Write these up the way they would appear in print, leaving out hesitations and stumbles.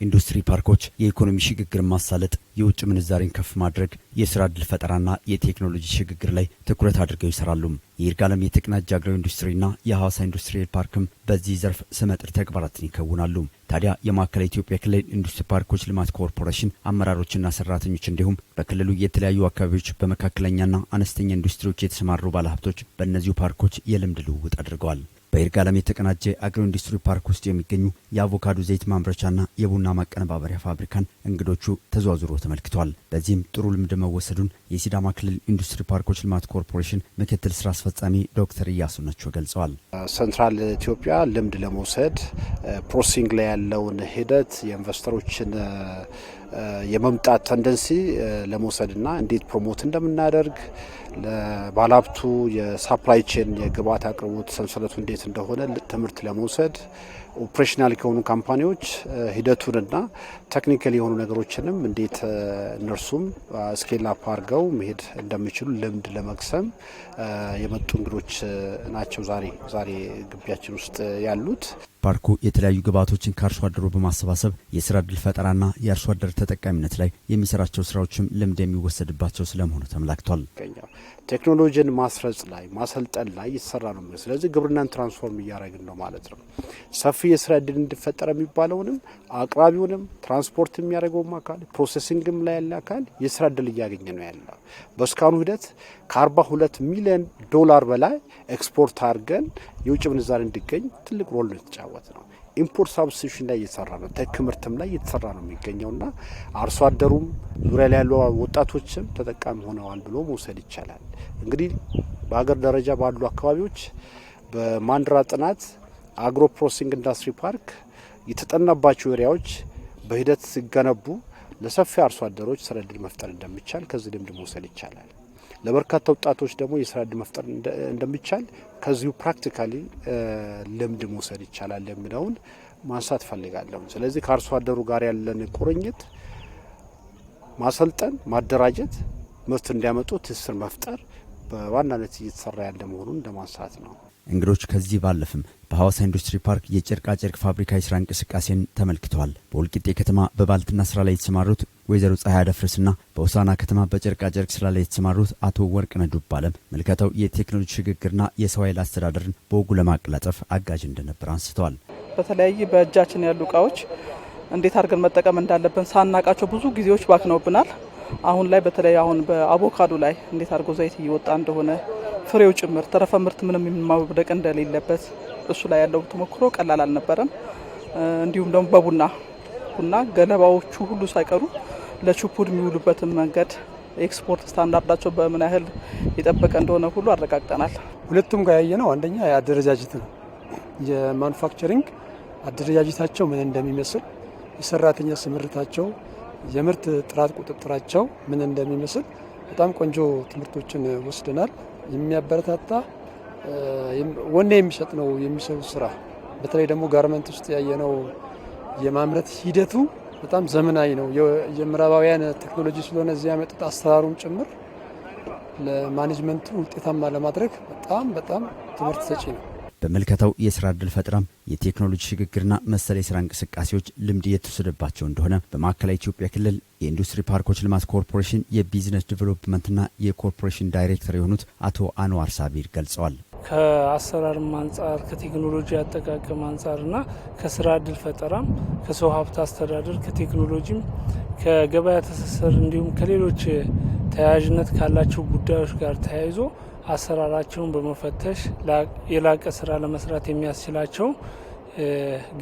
ኢንዱስትሪ ፓርኮች የኢኮኖሚ ሽግግር ማሳለጥ፣ የውጭ ምንዛሬን ከፍ ማድረግ፣ የስራ ዕድል ፈጠራና የቴክኖሎጂ ሽግግር ላይ ትኩረት አድርገው ይሰራሉ። የይርጋለም የተቀናጀ አግሮ ኢንዱስትሪና የሐዋሳ ኢንዱስትሪ ፓርክም በዚህ ዘርፍ ስመጥር ተግባራትን ይከውናሉ። ታዲያ የማዕከላዊ ኢትዮጵያ ክልል ኢንዱስትሪ ፓርኮች ልማት ኮርፖሬሽን አመራሮችና ሰራተኞች እንዲሁም በክልሉ የተለያዩ አካባቢዎች በመካከለኛና አነስተኛ ኢንዱስትሪዎች የተሰማሩ ባለሀብቶች በእነዚሁ ፓርኮች የልምድ ልውውጥ አድርገዋል። በይርጋለም የተቀናጀ አግሮ ኢንዱስትሪ ፓርክ ውስጥ የሚገኙ የአቮካዶ ዘይት ማምረቻና የቡና ማቀነባበሪያ ፋብሪካን እንግዶቹ ተዘዋዝሮ ተመልክተዋል። በዚህም ጥሩ ልምድ መወሰዱን የሲዳማ ክልል ኢንዱስትሪ ፓርኮች ልማት ኮርፖሬሽን ምክትል ስራ አስፈጻሚ ዶክተር ኢያሱ ነቸው ገልጸዋል። ሰንትራል ኢትዮጵያ ልምድ ለመውሰድ ፕሮሰሲንግ ላይ ያለውን ሂደት የኢንቨስተሮችን የመምጣት ተንደንሲ ለመውሰድና እንዴት ፕሮሞት እንደምናደርግ ለባለሀብቱ የሳፕላይ ቼን የግብአት አቅርቦት ሰንሰለቱ እንዴት እንደሆነ ትምህርት ለመውሰድ ኦፕሬሽናል ከሆኑ ካምፓኒዎች ሂደቱንና ቴክኒካል የሆኑ ነገሮችንም እንዴት እነርሱም ስኬል አፕ አድርገው መሄድ እንደሚችሉ ልምድ ለመቅሰም የመጡ እንግዶች ናቸው ዛሬ ግቢያችን ውስጥ ያሉት። ፓርኩ የተለያዩ ግብዓቶችን ከአርሶ አደሩ በማሰባሰብ የስራ ዕድል ፈጠራና የአርሶ አደር ተጠቃሚነት ላይ የሚሰራቸው ስራዎችም ልምድ የሚወሰድባቸው ስለመሆኑ ተመላክቷል። ቴክኖሎጂን ማስረጽ ላይ ማሰልጠን ላይ ይሰራ ነው። ስለዚህ ግብርናን ትራንስፎርም እያደረግን ነው ማለት ነው። ሰፊ የስራ ዕድል እንዲፈጠር የሚባለውንም አቅራቢውንም ትራንስፖርት የሚያደርገውም አካል ፕሮሴሲንግም ላይ ያለ አካል የስራ ዕድል እያገኘ ነው ያለው። በስካኑ ሂደት ከ42 ሚሊዮን ዶላር በላይ ኤክስፖርት አድርገን የውጭ ምንዛሪ እንዲገኝ ትልቅ ሮል ነው የተጫወተ ነው። ኢምፖርት ሳብስቲቱሽን ላይ እየተሰራ ነው። ቴክ ምርትም ላይ እየተሰራ ነው የሚገኘውና አርሶ አደሩም ዙሪያ ላይ ያሉ ወጣቶችም ተጠቃሚ ሆነዋል ብሎ መውሰድ ይቻላል። እንግዲህ በሀገር ደረጃ ባሉ አካባቢዎች በማንድራ ጥናት አግሮ ፕሮሰሲንግ ኢንዱስትሪ ፓርክ የተጠናባቸው ኤሪያዎች በሂደት ሲገነቡ ለሰፊ አርሶ አደሮች ስራ ዕድል መፍጠር እንደሚቻል ከዚህ ልምድ መውሰድ ይቻላል። ለበርካታ ወጣቶች ደግሞ የስራ ዕድል መፍጠር እንደሚቻል ከዚሁ ፕራክቲካሊ ልምድ መውሰድ ይቻላል የሚለውን ማንሳት ፈልጋለሁ። ስለዚህ ከአርሶ አደሩ ጋር ያለን ቁርኝት ማሰልጠን፣ ማደራጀት፣ ምርት እንዲያመጡ ትስስር መፍጠር በዋናነት እየተሰራ ያለ መሆኑን እንደማንሳት ነው። እንግዶች ከዚህ ባለፍም በሐዋሳ ኢንዱስትሪ ፓርክ የጨርቃ ጨርቅ ፋብሪካ የስራ እንቅስቃሴን ተመልክተዋል። በወልቂጤ ከተማ በባልትና ስራ ላይ የተሰማሩት ወይዘሮ ፀሐይ አደፍርስና በሆሳዕና ከተማ በጨርቃ ጨርቅ ስራ ላይ የተሰማሩት አቶ ወርቅነህ ዱባለም ምልከታው የቴክኖሎጂ ሽግግርና የሰው ኃይል አስተዳደርን በወጉ ለማቀላጠፍ አጋዥ እንደነበር አንስተዋል። በተለያየ በእጃችን ያሉ እቃዎች እንዴት አድርገን መጠቀም እንዳለብን ሳናቃቸው ብዙ ጊዜዎች ባክነውብናል። አሁን ላይ በተለይ አሁን በአቮካዶ ላይ እንዴት አድርጎ ዘይት እየወጣ እንደሆነ ፍሬው ጭምር ተረፈ ምርት ምንም ማውደቅ እንደሌለበት እሱ ላይ ያለው ተሞክሮ ቀላል አልነበረም። እንዲሁም ደግሞ ቡና ገለባዎቹ ሁሉ ሳይቀሩ ለቹፑድ የሚውሉበትን መንገድ ኤክስፖርት ስታንዳርዳቸው በምን ያህል የጠበቀ እንደሆነ ሁሉ አረጋግጠናል። ሁለቱም ጋር ያየነው አንደኛ የአደረጃጀት ነው። የማኑፋክቸሪንግ አደረጃጀታቸው ምን እንደሚመስል፣ የሰራተኛ ስምርታቸው፣ የምርት ጥራት ቁጥጥራቸው ምን እንደሚመስል በጣም ቆንጆ ትምህርቶችን ወስደናል። የሚያበረታታ ወኔ የሚሰጥ ነው የሚሰሩት ስራ። በተለይ ደግሞ ጋርመንት ውስጥ ያየነው የማምረት ሂደቱ በጣም ዘመናዊ ነው። የምዕራባውያን ቴክኖሎጂ ስለሆነ እዚያ ያመጡት አሰራሩም ጭምር ለማኔጅመንቱ ውጤታማ ለማድረግ በጣም ትምህርት ሰጪ ነው። በምልከታው የስራ ዕድል ፈጠራም የቴክኖሎጂ ሽግግርና መሰል የስራ እንቅስቃሴዎች ልምድ የተወሰደባቸው እንደሆነ በማዕከላዊ ኢትዮጵያ ክልል የኢንዱስትሪ ፓርኮች ልማት ኮርፖሬሽን የቢዝነስ ዲቨሎፕመንትና የኮርፖሬሽን ዳይሬክተር የሆኑት አቶ አንዋር ሳቢር ገልጸዋል። ከአሰራርም አንጻር ከቴክኖሎጂ አጠቃቀም አንጻርና ከስራ ዕድል ፈጠራም ከሰው ሀብት አስተዳደር ከቴክኖሎጂም ከገበያ ትስስር እንዲሁም ከሌሎች ተያያዥነት ካላቸው ጉዳዮች ጋር ተያይዞ አሰራራቸውን በመፈተሽ የላቀ ስራ ለመስራት የሚያስችላቸው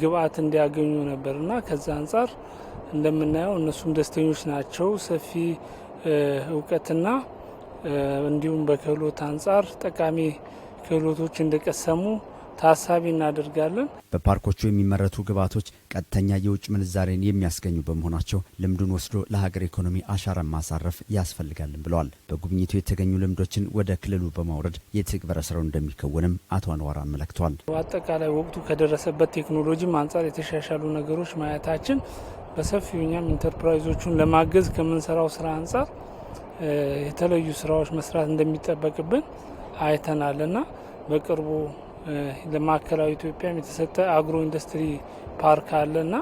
ግብአት እንዲያገኙ ነበርና ከዛ አንጻር እንደምናየው እነሱም ደስተኞች ናቸው። ሰፊ እውቀትና እንዲሁም በክህሎት አንጻር ጠቃሚ ክህሎቶች እንደቀሰሙ ታሳቢ እናደርጋለን። በፓርኮቹ የሚመረቱ ግብዓቶች ቀጥተኛ የውጭ ምንዛሬን የሚያስገኙ በመሆናቸው ልምዱን ወስዶ ለሀገር ኢኮኖሚ አሻራን ማሳረፍ ያስፈልጋልን ብለዋል። በጉብኝቱ የተገኙ ልምዶችን ወደ ክልሉ በማውረድ የትግበራ ስራው እንደሚከወንም አቶ አንዋር አመለክተዋል። አጠቃላይ ወቅቱ ከደረሰበት ቴክኖሎጂም አንጻር የተሻሻሉ ነገሮች ማየታችን በሰፊው እኛም ኢንተርፕራይዞቹን ለማገዝ ከምንሰራው ስራ አንጻር የተለዩ ስራዎች መስራት እንደሚጠበቅብን አይተናልና በቅርቡ ለማዕከላዊ ኢትዮጵያም የተሰጠ አግሮ ኢንዱስትሪ ፓርክ አለና